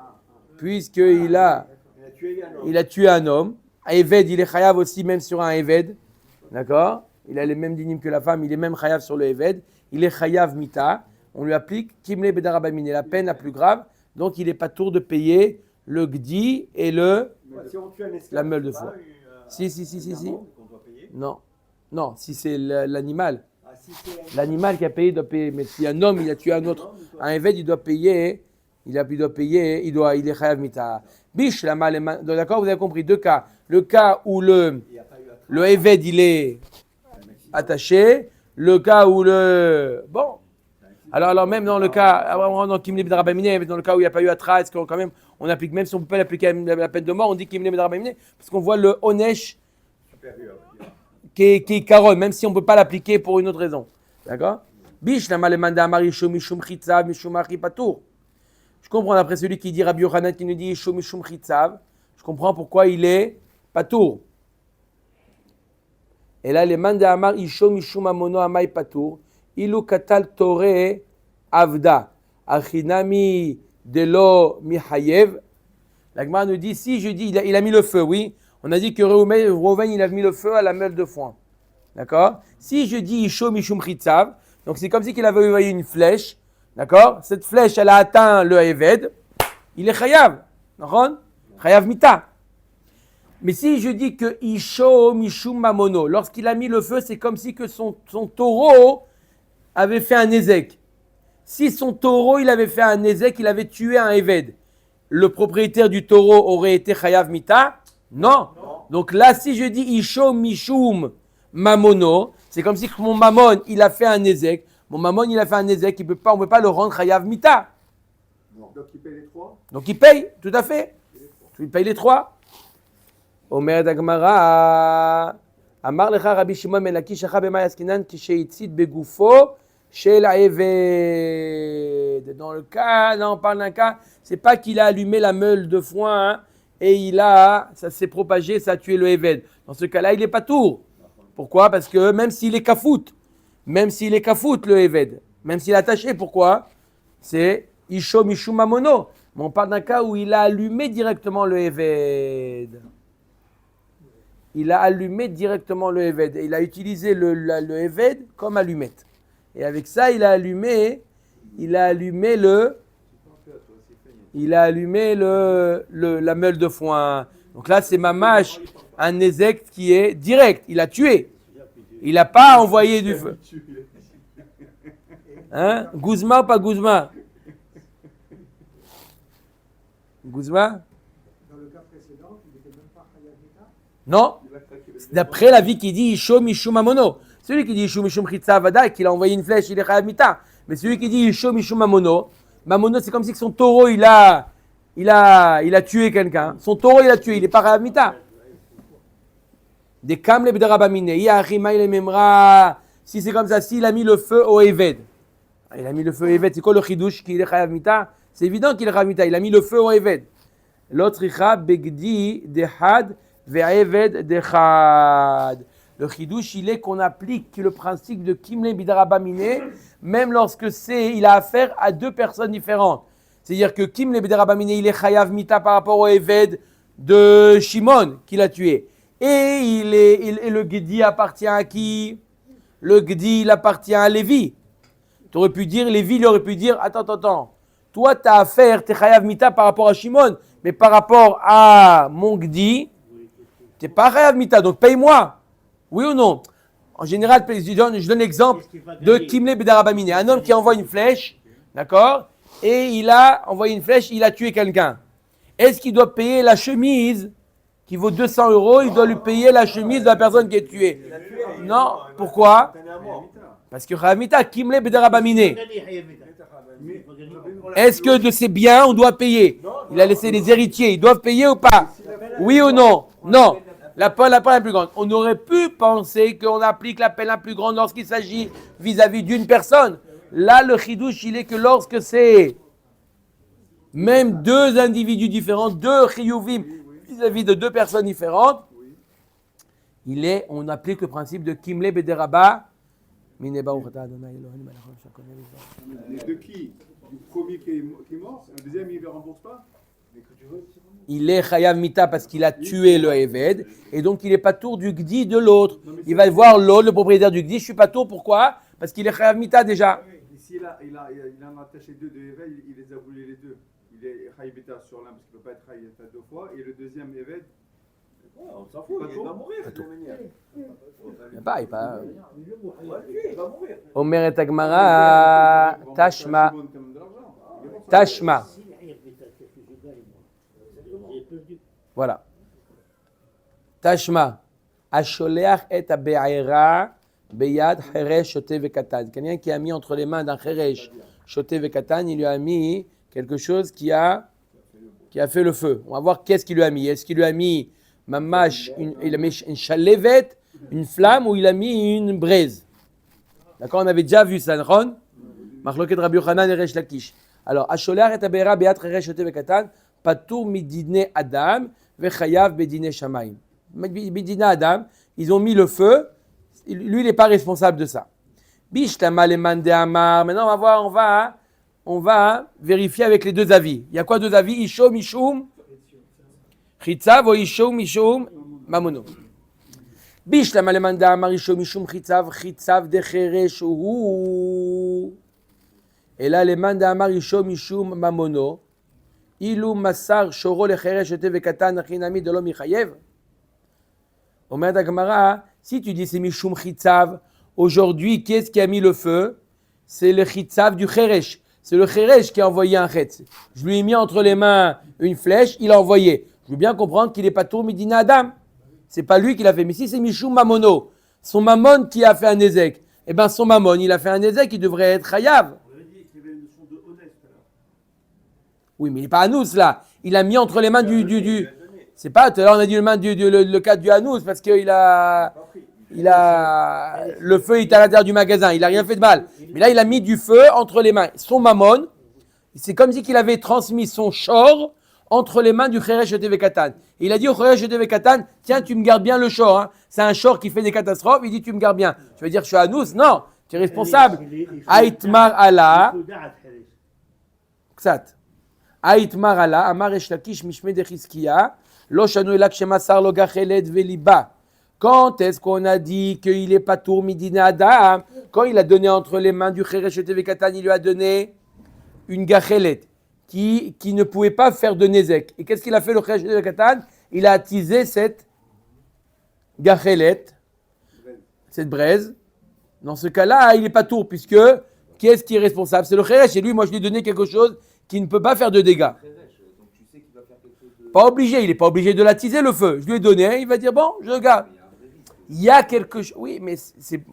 Puisqu'il a Il a tué un homme. tué un homme. Eved, il est chayav aussi, même sur un Eved. D'accord? Il a les mêmes dynimes que la femme, il est même chayav sur le Eved. Il est chayav mita. On lui applique Kimle bedarabamine, la peine la plus grave. Donc il n'est pas tour de payer le Gdi et le. Si on tue un esclave, La meule de c'est foin. pas Si. une amende qu'on doit payer. Non. Non, si c'est l'animal. Ah, si c'est L'animal qui a payé doit payer. Mais si un homme il a tué un autre, un Eved, il doit payer. Il est chayav mita. Biche la mal. D'accord, vous avez compris deux cas. Le cas où le Eved il est attaché. Le cas où le... Bon. Alors même dans le cas, dans Kimle Bedarabamine, dans le cas où il n'y a pas eu Atra, est-ce qu'on quand même, on applique, même si on ne peut pas l'appliquer à la peine de mort, on dit Kimle Bedarabamine, parce qu'on voit le Onesh qui est caron, même si on ne peut pas l'appliquer pour une autre raison. D'accord? Bish, la malemanda amari mishum chitzav, mishum achi patour. Je comprends d'après celui qui dit Rabbi Yochanan qui nous dit mishum chitzav, je comprends pourquoi il est patour. Et là, les manda amar isho mishum amono amai patour, ilu katal tore avda, achinami delo mihayev. La Gemara nous dit, si je dis, il a mis le feu, oui. On a dit que Reuven, il a mis le feu à la meule de foin. D'accord? Si je dis isho mishum chitzav, donc c'est comme si qu'il avait envoyé une flèche. D'accord? Cette flèche, elle a atteint le Eved. Il est chayav. D'accord? Chayav mita. Mais si je dis que isho mishum mamono, lorsqu'il a mis le feu, c'est comme si que son taureau avait fait un ézek. Si son taureau, il avait fait un ézek, il avait tué un Eved. Le propriétaire du taureau aurait été chayav mita? Non. Donc là, si je dis isho mishum mamono, c'est comme si mon mammon, il a fait un ézek. Mon mammon, il a fait un ézek, on ne peut pas le rendre chayav mita. Donc il paye les trois. Donc il paye, tout à fait. Il paye les trois. Omer d'Agmara, Amar lecha Rabbi Shimon ben Lakish acha b'may askinan kisheitzit begufo shel ha'eved. Dans le cas, là on parle d'un cas, c'est pas qu'il a allumé la meule de foin hein, et ça s'est propagé, ça a tué le Eved. Dans ce cas-là, il est pas tour. Pourquoi? Parce que même s'il est kafout, le Eved, même s'il est attaché, pourquoi? C'est isho mishum mamono. Mais on parle d'un cas où il a allumé directement le Eved. Il a allumé directement le Eved. Et il a utilisé le Eved comme allumette. Et avec ça, il a allumé la meule de foin. Donc là, c'est mamash, un ézec qui est direct. Il a tué. Il n'a pas envoyé du feu. Hein? Guzma ou pas Guzma? Guzma? Dans le cas précédent, il n'était même pas chayav mita. Non. D'après la vie qui dit Isho Mishum Mamono. Celui qui dit Isho Mishum Chitza Vada, qu'il a envoyé une flèche, il est chayav mita. Mais celui qui dit Isho Mishum Mamono, c'est comme si son taureau, il a tué quelqu'un. Son taureau, il a tué, il n'est pas chayav mita. Des kamle b'derabamine, ya'achima il memra. Si c'est comme ça, s'il a mis le feu au Eved. Il a mis le feu au Eved, c'est quoi le chidouche qu'il est chayav mita? C'est évident qu'il est chayav mita, il a mis le feu au Eved. L'autre icha begdi dehad ve'eved dehad. Le chidouche, il est qu'on applique le principe de kimle b'derabamine, même lorsque il a affaire à deux personnes différentes. C'est-à-dire que kimle b'derabamine, il est chayav mita par rapport au Eved de Shimon qu'il a tué. Et le Gedi appartient à qui? Le Gedi, il appartient à Lévi. Tu aurais pu dire, Lévi, il aurait pu dire, attends. Toi, tu as affaire, tu es chayav mita par rapport à Shimon, mais par rapport à mon Gedi, tu n'es pas chayav mita, donc paye-moi. Oui ou non? En général, je donne l'exemple de Kimle Bedarabamine. Un homme qui envoie une flèche, d'accord? Et il a envoyé une flèche, il a tué quelqu'un. Est-ce qu'il doit payer la chemise qui vaut 200 €, il doit lui payer la chemise de la personne qui est tuée? Non. Pourquoi? Parce que chayav mita, Kimle Bedarabamine. Est-ce que de ses biens, on doit payer? Il a laissé les héritiers, ils doivent payer ou pas? Oui ou non? Non. La peine la plus grande. On aurait pu penser qu'on applique la peine la plus grande lorsqu'il s'agit vis-à-vis d'une personne. Là, le chidouche, il est que lorsque c'est même deux individus différents, deux chiyuvim vis-à-vis de deux personnes différentes, on applique le principe de Kimle Bederaba. Les deux qui? Du premier qui est mort, le deuxième il ne le rembourse pas? Il est chayav mita parce qu'il a tué le Eved, et donc il n'est pas tour du Gdi de l'autre. Il va voir l'autre, le propriétaire du Gdi, je ne suis pas tour, pourquoi? Parce qu'il est chayav mita déjà. Ici, il en a attaché deux de Eved, il les a brûlés les deux. Il est chayav mita sur l'un parce qu'il ne peut pas être chayav mita deux fois, et le deuxième Eved, On s'en fout, il va mourir de toute manière. Il va pas. Il va mourir. Omer et Agmara, Tashma. Tashma. Voilà. Tashma. Asholeach et abe'era Beyad Cheresh Shoté Vekatan. Quelqu'un qui a mis entre les mains d'un Cheresh Shoté Vekatan, il lui a mis quelque chose qui a fait le feu. On va voir qu'est-ce qu'il lui a mis. Est-ce qu'il lui a mis mamash, il a mis une chalevet, une flamme, ou il a mis une braise? D'accord, on avait déjà vu ça, Ron. Machloket Rabbi Yochanan et Resh Lakish. Alors, Asholer et Abera Beyad Cheresh Shoté Vekatan, Patour midine Adam, Vechayav bedine Shamaim. Bedine Adam, ils ont mis le feu. Lui, il n'est pas responsable de ça. Bishtama leman de Amar. Maintenant, on va vérifier avec les deux avis. Il y a quoi deux avis? Isho mishum chitzav ou isho mishum mamono. Bishtama leman de Amar isho mishum chitzav de cheresh hu. Et là, leman de Amar isho mishum mamono. Ilu masar shoro le cheresh ete vekatan achinami de lo michayev. Omer da Gemara. Si tu dis c'est Mishum Chitzav, aujourd'hui, qui est-ce qui a mis le feu? C'est le Chitzav du Cheresh. C'est le Cheresh qui a envoyé un Chetz. Je lui ai mis entre les mains une flèche, il a envoyé. Je veux bien comprendre qu'il n'est pas tour Midina Adam. C'est pas lui qui l'a fait. Mais si c'est Mishum Mamono, son Mamon qui a fait un Nézek, eh bien son Mamon, il a fait un Nézek, il devrait être Chayav. On avait dit qu'il y avait une notion de honnête tout à l'heure. Oui, mais il n'est pas Anous là. Il a mis entre les mains du. C'est pas, tout à l'heure on a dit le cas du Hanous parce qu'il a le feu est à l'intérieur du magasin, il a rien fait de mal. Mais là il a mis du feu entre les mains. Son mammon, c'est comme si qu'il avait transmis son shor entre les mains du Cheresh Shoté Vekatan. Et il a dit au Cheresh Shoté Vekatan, tiens tu me gardes bien le shor, hein. C'est un shor qui fait des catastrophes, il dit tu me gardes bien. Tu veux dire je suis Hanous? Non, tu es responsable. Aïtmar Allah. Ksat. Aïtmar Allah, Amar Resh Lakish Mishme de Chizkiya. Quand est-ce qu'on a dit qu'il n'est pas tour midina Adam? Quand il a donné entre les mains du Cheresh Shoté Vekatan, il lui a donné une gachelet qui ne pouvait pas faire de nezek. Et qu'est-ce qu'il a fait le Cheresh Shoté Vekatan? Il a attisé cette gachelet, cette braise. Dans ce cas-là, il n'est pas tour puisque qui est-ce qui est responsable? C'est le Cheresh. Et lui, moi, je lui ai donné quelque chose qui ne peut pas faire de dégâts. Pas obligé, il n'est pas obligé de l'attiser le feu. Je lui ai donné, il va dire bon, je garde. Il y a quelque chose, oui, mais c'est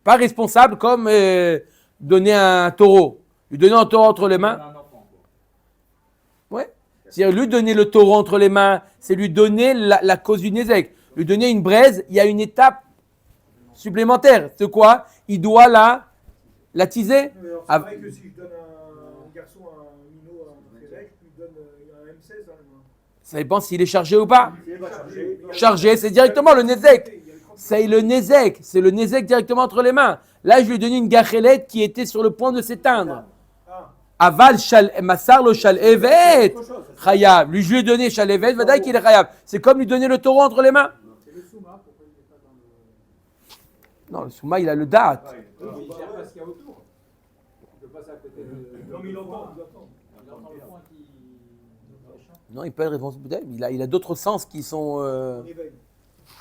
pas responsable comme donner un taureau. Lui donner un taureau entre les mains. Ouais. C'est-à-dire lui donner le taureau entre les mains, c'est lui donner la cause du Nézek. Lui donner une braise, il y a une étape supplémentaire. C'est quoi? Il doit l'attiser. C'est vrai que si je donne un garçon, un minot, un Nézek, je lui donne un M16 dans les mains. Ça dépend s'il est chargé ou pas. Chargé, c'est directement le Nézek. C'est le Nézek directement entre les mains. Là, je lui ai donné une gachelette qui était sur le point de s'éteindre. Aval shal masar lo shal evet chayav. Lui, je lui ai donné shal evet, vadaï qu'il est chayav. C'est comme lui donner le taureau entre les mains. Non, le souma, il a le date. Il gère pas ce qu'il y a autour. Il peut passer à côté de. Comme il entend. Non, il peut être responsable. Il a d'autres sens qui sont.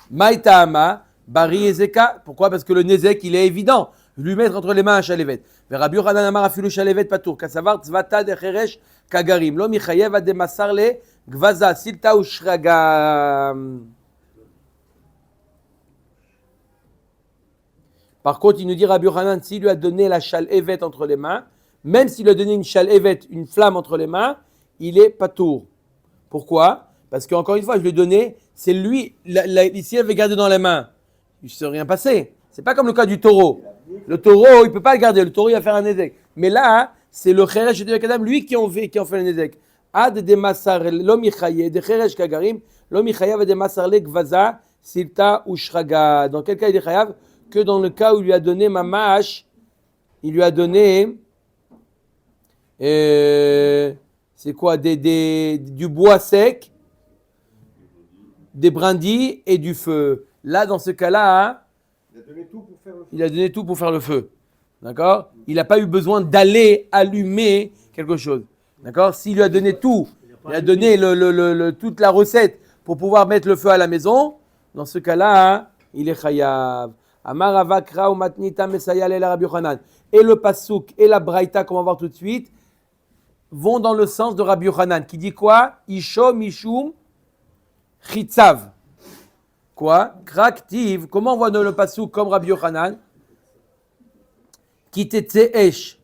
Maïtama, Bari Ezeka. Pourquoi? Parce que le Nézek, il est évident. Lui mettre entre les mains un chalevet. Rabbi Yochanan Amar afilu chalevet patour. Kasavar tzvata de cheresh kagarim. Lo michayev ad demasar le gvaza silta ou shraga. Par contre, il nous dit Rabbi Yochanan, s'il lui a donné la chalevet entre les mains, même s'il lui a donné une chalevet, une flamme entre les mains, il est patour. Pourquoi? Parce qu'encore une fois, je lui ai donné, c'est lui, ici, elle avait gardé dans les mains. Il ne s'est rien passé. C'est pas comme le cas du taureau. Le taureau, il ne peut pas le garder. Le taureau, il va faire un nézek. Mais là, c'est le Cheresh Shoté Vekatan, lui qui en fait le nézek. Ad de masar lo michaye, de Cheresh kagarim, lo michayev de masar le gvaza, silta ou shraga. Dans quel cas il est chayav? Que dans le cas où il lui a donné mamash, il lui a donné. C'est quoi? Du bois sec, des brindilles et du feu. Là, dans ce cas-là, hein, il a donné tout pour faire le feu. D'accord? Il n'a pas eu besoin d'aller allumer quelque chose. D'accord? S'il lui a donné tout, il a donné toute la recette pour pouvoir mettre le feu à la maison, dans ce cas-là, hein, il est chayav. Amar avakra ou matnita mesaya le Rabbi Yochanan. Et le pasouk et la braïta, qu'on va voir tout de suite, vont dans le sens de Rabbi Yochanan, qui dit quoi? Isho mishum chitzav. Quoi? Kraktiv. Comment on voit dans le pasouk comme Rabbi Yochanan? Ki tetse esh.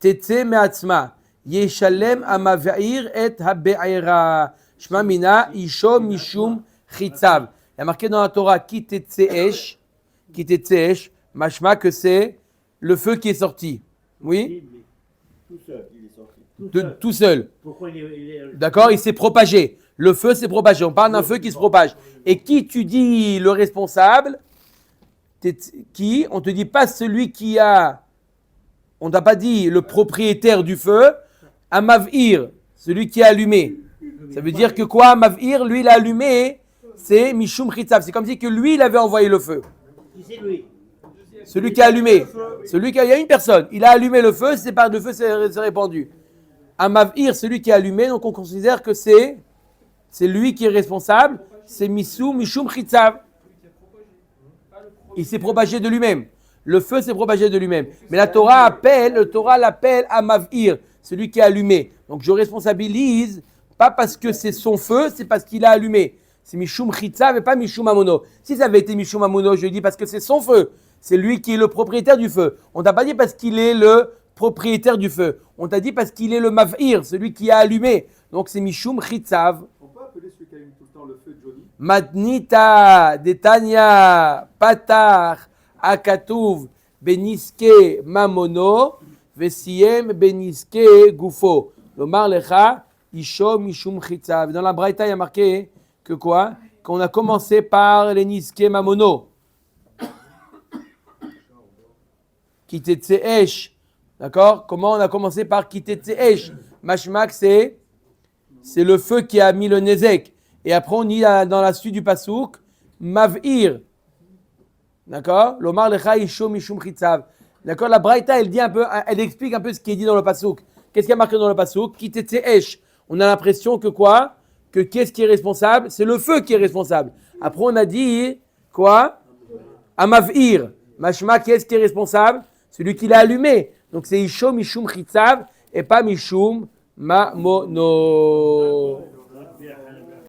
Tetse me'atzma. Yeshalem amav'ir et habe'ira. Shma mina isho mishum chitzav. Il y a marqué dans la Torah ki tetse esh. Ki tetse esh. Mashma que c'est le feu qui est sorti. Oui? Tout seul, il est sorti. Tout seul. Pourquoi il est... D'accord? Il s'est propagé. Le feu s'est propagé. On parle d'un feu qui se propage. Et qui tu dis le responsable? Qui? On te dit pas celui qui a. On t'a pas dit le propriétaire du feu. Amavir, celui qui a allumé. Ça veut dire que quoi? Amavir, lui, il a allumé. C'est Mishum Chitzav. C'est comme si que lui, il avait envoyé le feu. Qui c'est lui? Celui qui a allumé. Il y a une personne. Il a allumé le feu. C'est par le feu s'est répandu. Amavir, celui qui a allumé. Donc on considère que c'est lui qui est responsable. C'est Mishum Chitzav. Il s'est propagé de lui-même. Le feu s'est propagé de lui-même. Mais la Torah l'appelle Amavir, celui qui a allumé. Donc je responsabilise, pas parce que c'est son feu, c'est parce qu'il a allumé. C'est Mishum Chitzav et pas Mishum Amono. Si ça avait été Mishum Amono, je dis parce que c'est son feu. C'est lui qui est le propriétaire du feu. On t'a pas dit parce qu'il est le propriétaire du feu. On t'a dit parce qu'il est le Mavir, celui qui a allumé. Donc c'est Mishum Chitzav. On peut appeler celui qui allume tout le temps le feu Johnny? Matnita, Detania, Patar, Akatuv, Beniske, Mamono, Vesiem, Beniske, Gufo. Lomar lecha, Isho, Mishum Chitzav. Dans la Braïta, il y a marqué que quoi? Qu'on a commencé par les Niske, Mamono. Kitetse Esh. D'accord? Comment on a commencé par Kitetse Esh? Mashmak, c'est le feu qui a mis le Nezek. Et après, on dit dans la suite du Pasouk, Mav'ir. D'accord? Lomar lecha isho mishum chitzav. D'accord? La Braïta, elle explique un peu ce qui est dit dans le Pasouk. Qu'est-ce qui a marqué dans le Pasouk? Kitetse esh. On a l'impression que quoi? Que qu'est-ce qui est responsable? C'est le feu qui est responsable. Après, on a dit quoi? Amav'ir. Mashma, qu'est-ce qui est responsable? Celui qui l'a allumé. Donc, c'est isho mishum chitzav et pas mishum mamono.